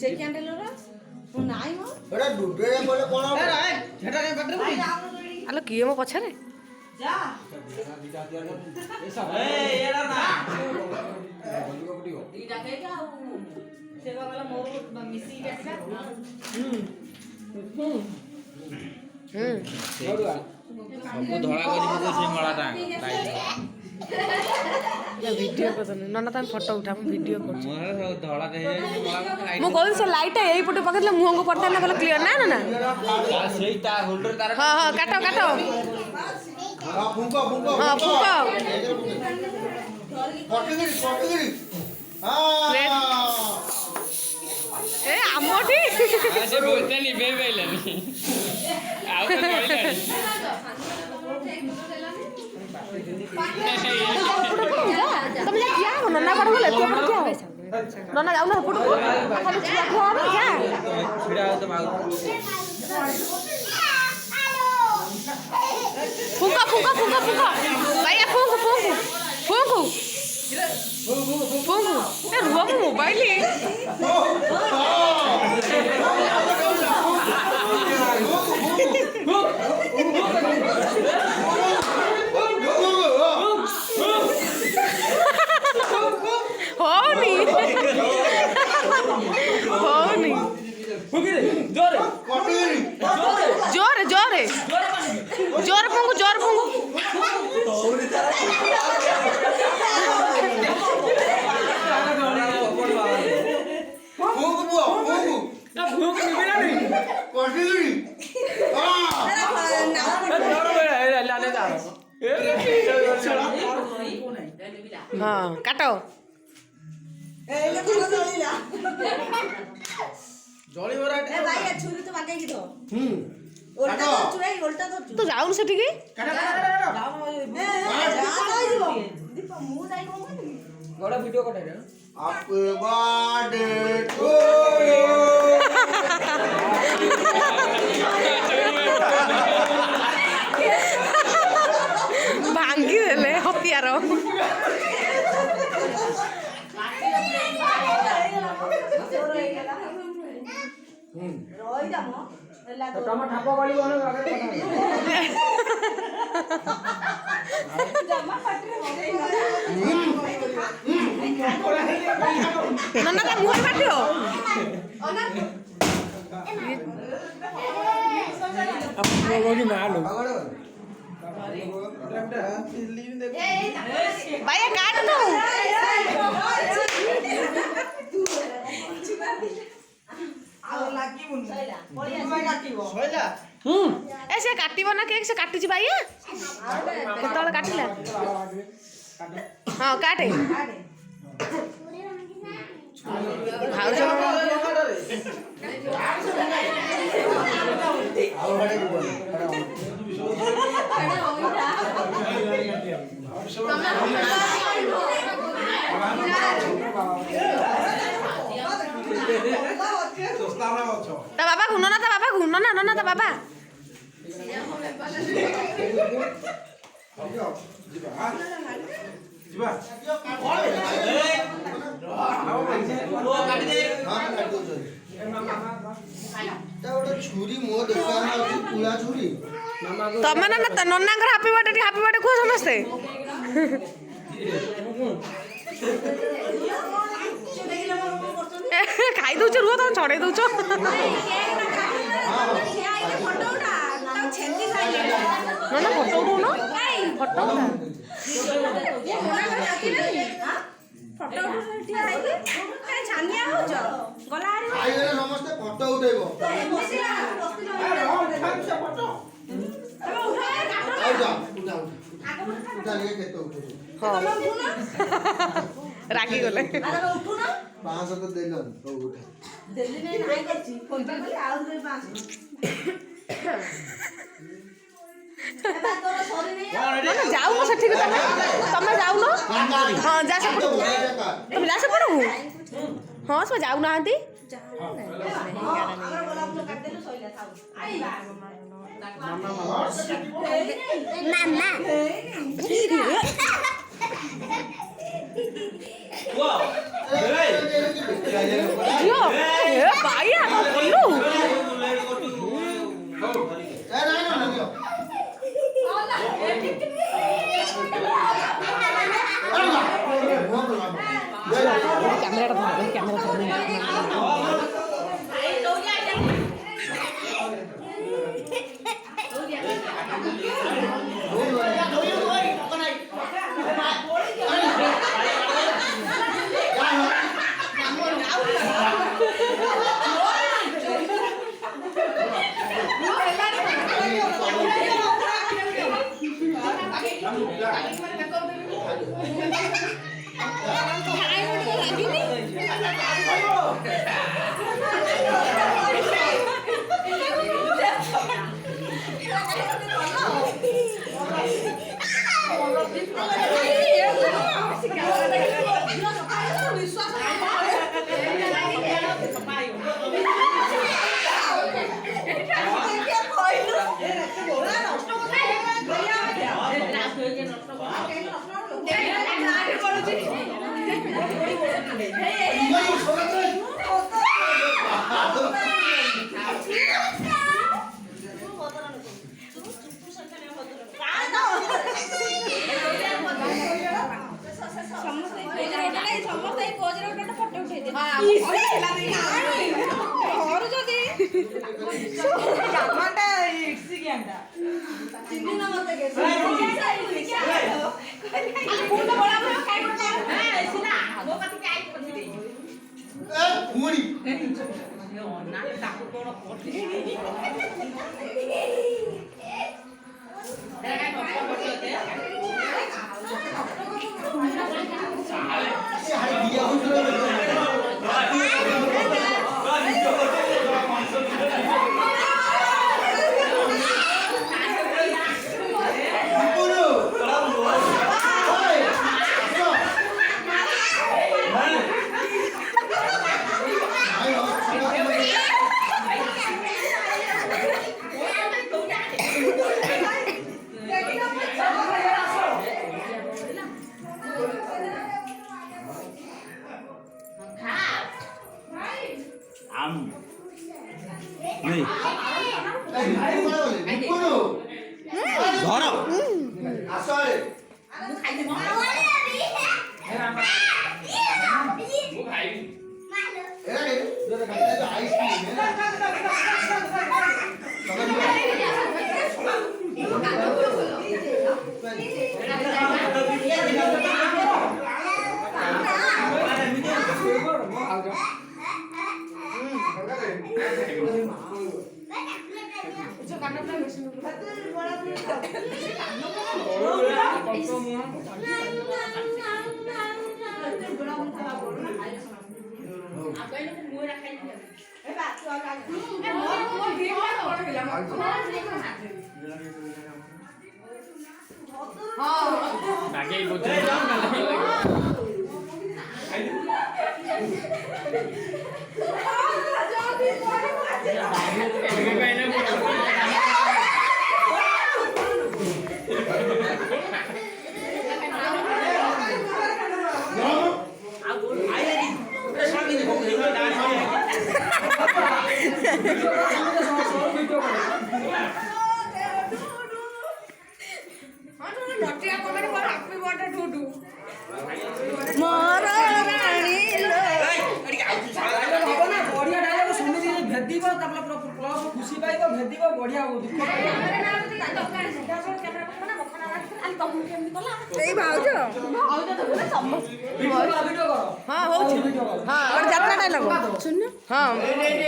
ସେ କ୍ୟାଣ୍ଡେଲର ନାଇଁ ମ ଏଟା ଡୁଡୁରେ ବୋଲେ କୋଣ ଆଲୋ କିଏ ମୋ ପଛରେ ଯା ଏଇଟା ନା ଦିଟା କେକ୍ ଆଉ ସେ ଗଲା ମୋର ମିଶିକି ଆସିଲା ସବୁ ଧଳା କରିକି ସେ ମଳାଟା ଭିଡ଼ିଓ କରୁଛନ୍ତି ନନା ତମେ ଫଟୋ ଉଠା ମୁଁ ଭିଡ଼ିଓ କରୁଛି ମୁଁ ସବୁ ଧଳା ହେଇଯାଇଛି ମଳା ମୁଁ କହୁଛି ସେ ଲାଇଟ୍ଟା ଏଇପଟେ ପକେଇଥିଲେ ମୁହଁକୁ ପଡ଼ିଥାନ୍ତା ଭଲ କ୍ଲିୟର ନା ନା ସେଇ ତା ହୋଲ୍ଡର ତାର ହଁ ହଁ କାଟ କାଟ ଫୁଙ୍କ ଫୁଙ୍କ ହଁ ଫୁକ ପଟିଗିରି ପଟିଗିରି ଏ ଆମଠି ସେ ବୋଲତେ ନିଭେଇ ପାଇଲାନି ଆଉ ତ କହିଲାନି ତମେ ଯା ଠିଆ ହବ ନନା ପଡ ଗଲେ ତୁ ଠିଆ ହବ ନନା ଯାଉନ ହେପଟକୁ ଖାଲି ଠିଆ ହବ ଯା ଛିଡ଼ା ହଉ ତ ମାଉ ଫୁଙ୍କ ଫୁଙ୍କ ଫୁଙ୍କ ଫୁଙ୍କ ଭାଇଆ ଫୁଙ୍କୁ ଫୁଙ୍କୁ ଫୁଙ୍କୁ ଫୁଙ୍କୁ ଏ ରୁହ ମୋ ମୋବାଇଲ ହଉନି ହଉନି ଜୋରେ ଜୋରେ ଜୋରେ ଫୁଙ୍କୁ ଜୋରେ ଫୁଙ୍କୁ ହଁ କାଟ ତୁ ଯାଉନୁ ସେଠିକି ବଡ଼ ଭିଡ଼ିଓ କଟାଇ Happy birthday to ଭାଙ୍ଗି ଦେଲେ ହତିଆର ତମ ଠାପ ଗଳି ଗଣ ନନା ତା ମୁହଁରେ ମାରିଦିଅ ଭାଇଆ କାଟ ତୁ ଏ ସେ କାଟିବ ନା କେକ୍ ସେ କାଟିଛି ଭାଇଆ କେତେବେଳେ କାଟିଲା ହଁ କାଟେ ଭାଉଜ ତା ବାବା ନନା ତା ବାବା ନନା ନନା ତା ବାବା ଛୁରୀ ମୋ ଦୋକାନ ଅଛି ପୁରା ଛୁରୀ ତମେ ନା ନନାଙ୍କର ହାପି ବାର୍ଥଡେ କୁହ ସମସ୍ତେ ଖାଇ ଦଉଛ ରୁହ ତମେ ଛଡେଇ ଦଉଛ ନନା ଫଟୋ ଉଠଉନ ଫଟୋ ଉଠା ସମସ୍ତେ ଫଟୋ ଉଠେଇବ ରାଗିଗଲେ 500 ତ ଦେଲନି ଯାଉନ ସେଠିକି ତମେ ଯାଉନ ହଁ ଯା ସେପଟକୁ ତମେ ଯା ସେପଟକୁ ହଁ ସେ ଯାଉନାହାନ୍ତି ମାମା ଝିଅ ଏ ବାଇଆ କଲୁ କ୍ୟାମେରାଟା ଧର କ୍ୟାମେରା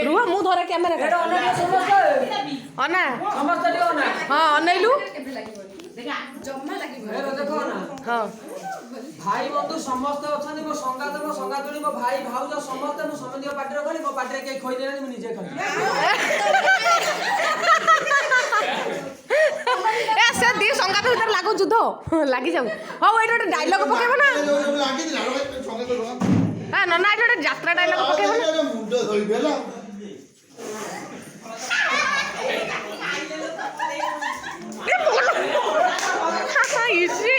रुह मु धर कैमेरा अना हाँ अनैलु हाँ भाई बंधु समस्त अच्छा मो संगात मो संगातुणी मो भाई भाउज समस्त मो समन्दियो पार्टी खली मो पार्टी के खोई देना मु निजे खली ए से दी संगात भीतर लागो जुद्ध लागि जाऊ हो एटा एक डायलॉग पकेबो ना लागी दिला संगे तो हां नना एटा एक यात्रा डायलॉग पकेबो ना मुंड धोई बेला इसी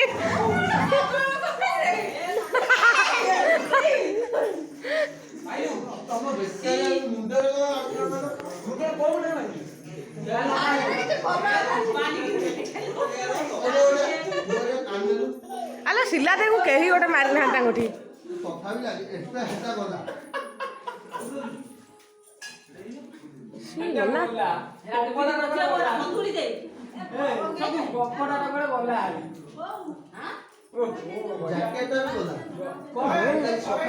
ଆଲୋ ଶିଲା ଦେକୁ କେହି ଗୋଟେ ମାରିନାହାନ୍ତି ତାଙ୍କଠି।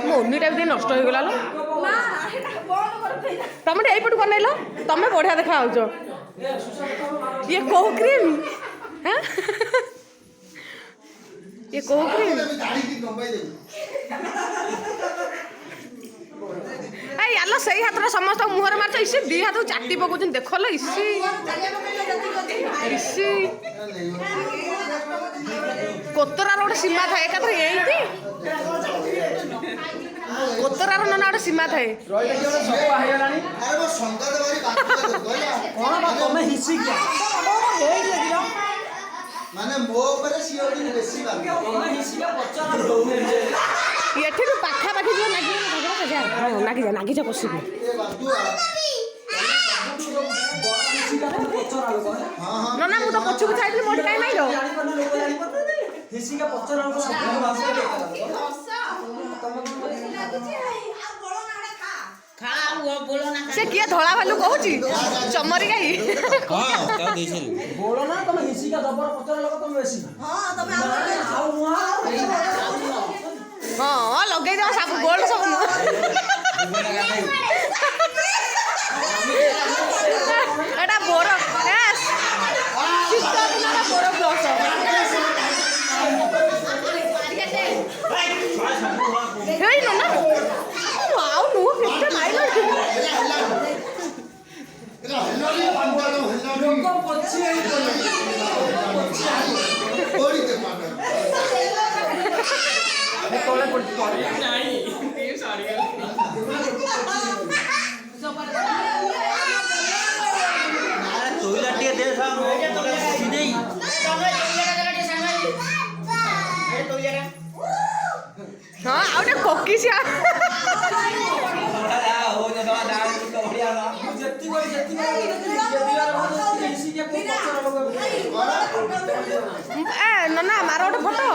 ମନିଟା ବି ନଷ୍ଟ ହେଇଗଲା ଲୋ। ତମେ ଟିକେ ଏଇପଟକୁ ଅନେଇଲ, ତମେ ବଢିଆ ଦେଖା ଯାଉଛ। ଇଏ କୋଉ କ୍ରିମ୍? ଇଏ କୋଉ କ୍ରିମ୍? ଏଇ ଆଲୋ ସେଇ ହାତଟା ସମସ୍ତ ମୁହଁରେ ମାରୁଛ। ଇସି ଦି ହାତକୁ ଚାଟି ପକଉଛନ୍ତି ଦେଖଲ। ଇସି ଇସି କୋତରାର ଗୋଟେ ସୀମା ଥାଏ। ଏକାଥରେ ଏଇଠି କୋତରାର ନନା ଗୋଟେ ସୀମା ଥାଏ। ମାନେ ମୋ ଉପରେ ସିଏ ହଉଛି ବେଶୀ ଏଠି ପାଖାପାଖି ଯିବ ନାଗିଯା ନାଗିଯା ପଶିକି। ନନା ମୁଁ ତ ପଛକୁ ଛାଇଥିଲି ମୋଠି କାଇଁ ମାଇଲ? ସେ କିଏ ଧଳା ଭାଲୁ କହୁଛି? ଚମରି ଗାଈ। ହଁ ଲଗେଇଦବ ସବୁ ଗୋଲ୍ଡ ସବୁ। ଏଟା ବୋର ଶୀତ ଦିନର ବୋର ବ୍ଲସ। ହେଇ ନନା ଆଉ ନୁହଁ କେତେ ମାଇଲ। ହଁ ଆଉ ଗୋଟେ କୋକିସିଆ। ନନା ମାର ଗୋଟେ ଫଟୋ।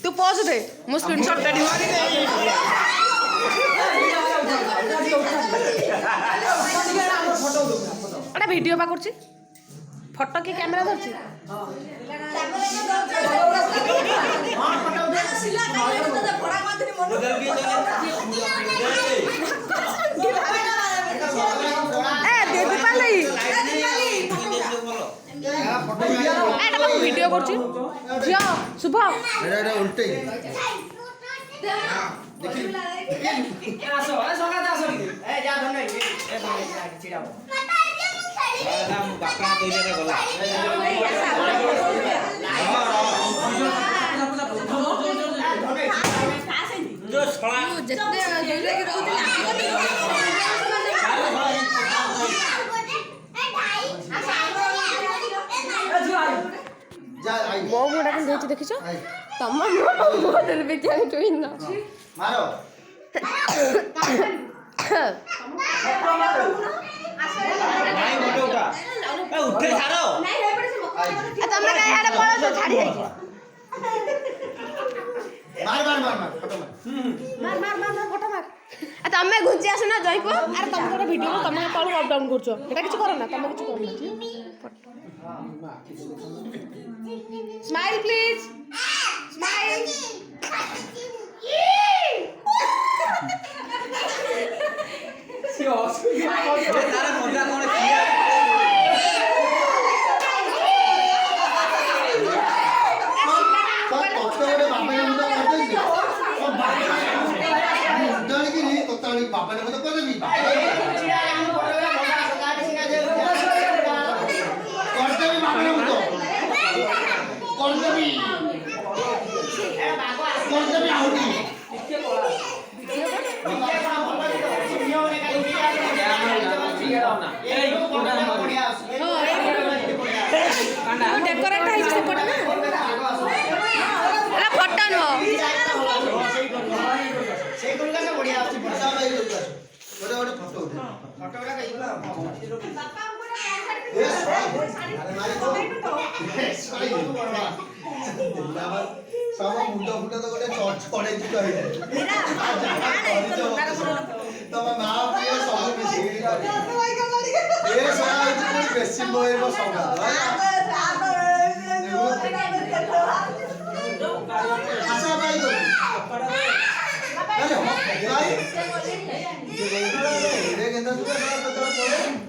ତୁ ପୋଜ ଦେ ମୁଁ ସ୍କ୍ରିନଶଟ ଦେବି। ଏଟା ଭିডিଓ ପା କରୁଛି। ଫଟୋ କି କ୍ୟାମେରା ଧରୁଛି? ভিডিও করছি ঝিও শুভ ମୋ ମୁହଁଟା କେମିତି ହେଇଛି ଦେଖିଛ? ତମ ମୁହଁ ଦେଲେ କେମିତି ଚୁଇନ ମାର ତମେ କାଇଁ ଆଡେ ପଳଉଛ ଛାଡି ଯାଇକି? ତମେ ଘୁଞ୍ଚି ଆସୁନା ଜୟପୁର। ଆରେ ତମେ ଗୋଟେ ଭିଡିଓ ତମେ ତଳୁ ଅପ୍ ଡାଉନ୍ କରୁଛ। ଏଟା କିଛି କର ନା, ତମେ କିଛି କରୁନା। Smile please, smile. बापा ने तो कर दी करते भी बापा ने तो करते भी आउटी डेकोरेट है से पड़ ना एला फटा नो ଉଠେ ଫଟୋଟା ହେଇଗଲା ଏ ଶଳା ଆରେ ମାରି ଦो ଏ ଶଳା ସବ ମୁଣ୍ଡ ଫୁଣ୍ଡ ତ ଗୋଟେ ଚଢେଇଛି ତ ତମ ମା ପିଏ ସବୁ ମିଶିକି ଏ ଶଳା ହଉଛି ବେଶୀ ବହିବ ସଙ୍ଗା ଆଶା ଭାଇ ଆରେ ହଁ ଭାଇ रे गेंदा तू ना पता पड़े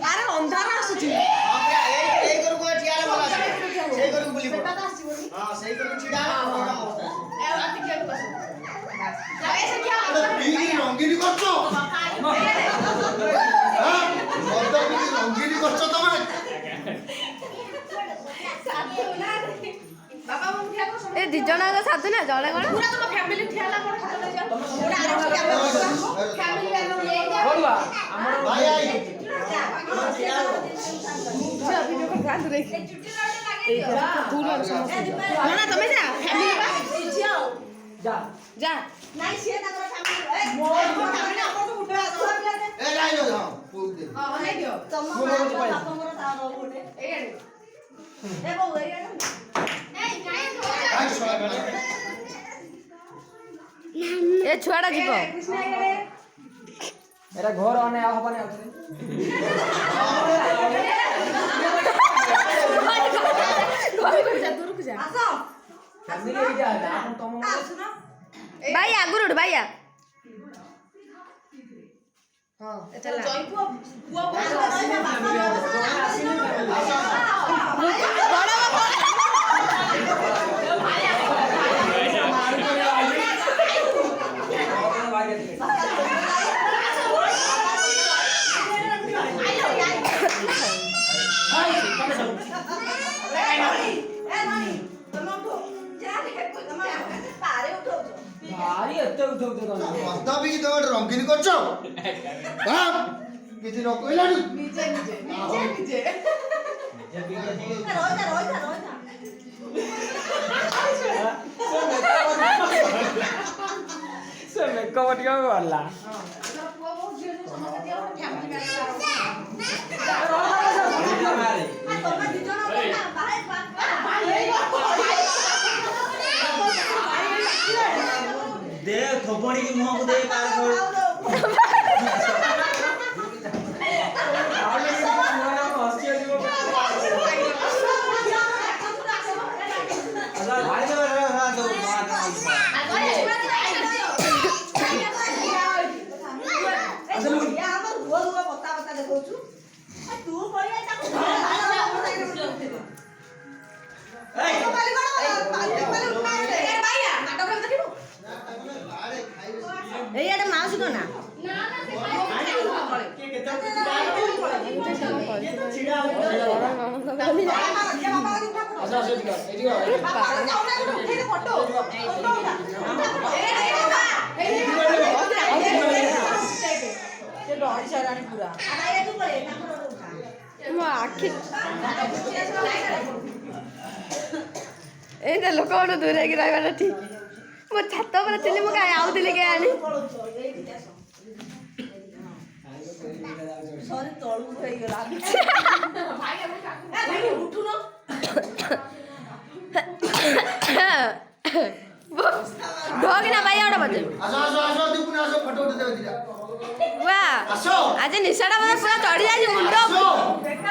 अरे अंधार आସୁଛି এই করু কো ঠিয়া বলা সেই করু বলি বেটা তো আসিবনি हां সেই করু চিড়া কোনা অবস্থা এ রাতি কে বসো যাও এসে কি আরে বিগি রঙ্গিনী করছো হ্যাঁ বড় বিগি রঙ্গিনী করছো তুমি बाबा मु ठिया को ए दी जणा को साथ ना जणे कोन पूरा तो फैमिली ठियाला पर हाथ ले जाओ पूरा फैमिली बोलवा हमर भाई आई जा वीडियो को ध्यान दे ए तू ना ना तमे जा फैमिली बा जा जा नाही शे नगर फॅमिली ए फॅमिली आपण तो उठवा ए नाही नो हां पूल दे हां नाही दियो तम बाप मोर ता रो उठे ए बहु ए आई सोला ए छुआडा जीव कृष्ण ए मेरा घर आने आ हबने आउथे घर जा दूर को जा आसो फैमिली के जा आपण तम आसुना भाई आगु रोड भाई हां चला जय पुआ पुआ बड़ा भारी एते उठौ तो मस्ता भी तो रंगीन करছো हां किछि न कइलानी नीचे रोजा से मेकअप टिका वाला पुआ बहुत झियो समझ दियो फॅमिली मारे तम दी जण दे थोपड़ी की मुंह को दे पार कर भाई तो रहा तो एयाडे माउसी कोना ମୋ ଆଖି ଏଇଟା ଲୋକଠୁ ଦୂରେଇକି ରହିବାଟା ଠିକ ମୋ ଛାତ ଉପରେ ଥିଲି ମୁଁ କାହିଁ ଆଉଥିଲି କେ ଆଣି ସରି ତଳକୁ ହେଇଗଲା ଉଠୁନ ढोगिना भाई आउट बजे आसो दीपुन आसो फोटो उठे देबे दिरा वाह आसो आज निशाड़ा मतलब पूरा चढ़ी जाए मुंड आसो देखा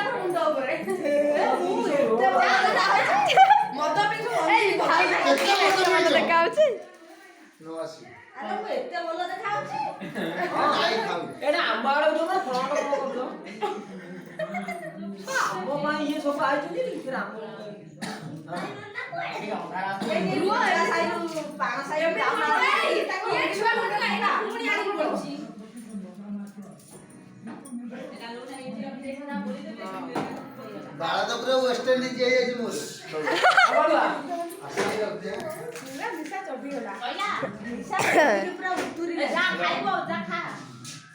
नो आसी ଆରେ ମୁଁ ଏତେ ଭଲ ଦେଖାଉଛି आई खाऊ एना आंबाड़ जो ना फ्रंट को करतो आंबो मा ये सब आइ चली फिर आंबो रुଅ ଏରା ସାଇରୁ ପାଣ ସାଇରୁ ଏ ଛୁଆ ଗୋଟେ ଲାଇନା ପୁଣି ଆଣି ପଡୁଛି बाळा तो पूरा वेस्ट इंडीज जाई मोर बोलवा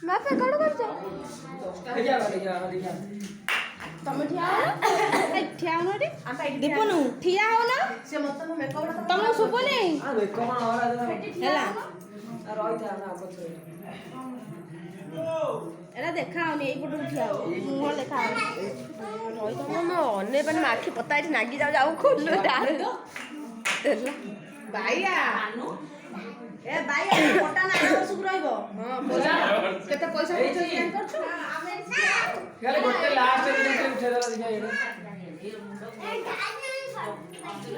ବାପା କଣ କରୁଛ? ତମେ ଠିଆ ହଉନ ଦୀପନୁ ଠିଆ ହଉନ ତମକୁ ଶୁଭୁନି ହେଲା ଏଟା ଦେଖା ହଉନି ଏଇପଟକୁ ଠିଆ ହଉ ମୁହଁ ଦେଖା ହଉନି ରହିଥାଉ ଅନେଇ ମାନେ ଆଖି ପତା ଏଠି ନାଗି ଯାଉ ଯାଉ ଖୋଲୁ ବାଇଆ ଏ ବାଇଆ ପଟା ନା ବର୍ଷକୁ ରହିବ କେତେ ପଇସା କରୁଛୁ ଗୋଟେ ଲାଷ୍ଟ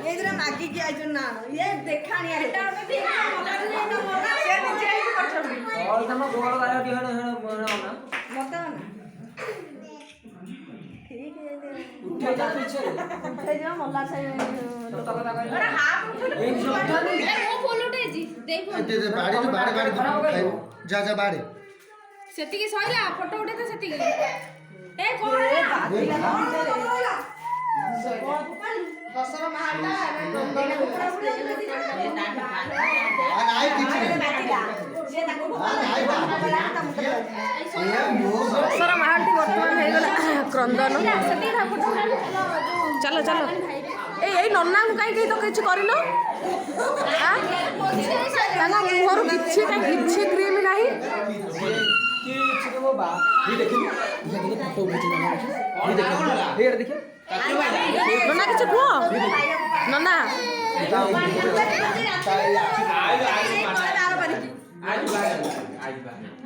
ଏଇଥିରେ ମାଗିକି ଆଇଛୁ ନା ଇଏ ଦେଖାଣି ଯା ବାଡେ ସେତିକି ସଇଲା ଫଟୋ ଉଠେଇ ତ ସେତିକି ଏ କଣ ଦଶର ମାହାଟା ଦଶର ମାହାଲଟି ବର୍ତ୍ତମାନ ହେଇଗଲା କ୍ରନ୍ଦନ ଚାଲ ଚାଲ ଏଇ ନନାଙ୍କୁ କାହିଁକି ତ କିଛି କରିନ ତାଙ୍କ ମୁହଁରୁ କିଛି କିଛି କ୍ରିମ୍ ନାହିଁ ନନା କିଛି କୁହ ନନା ଆଇବା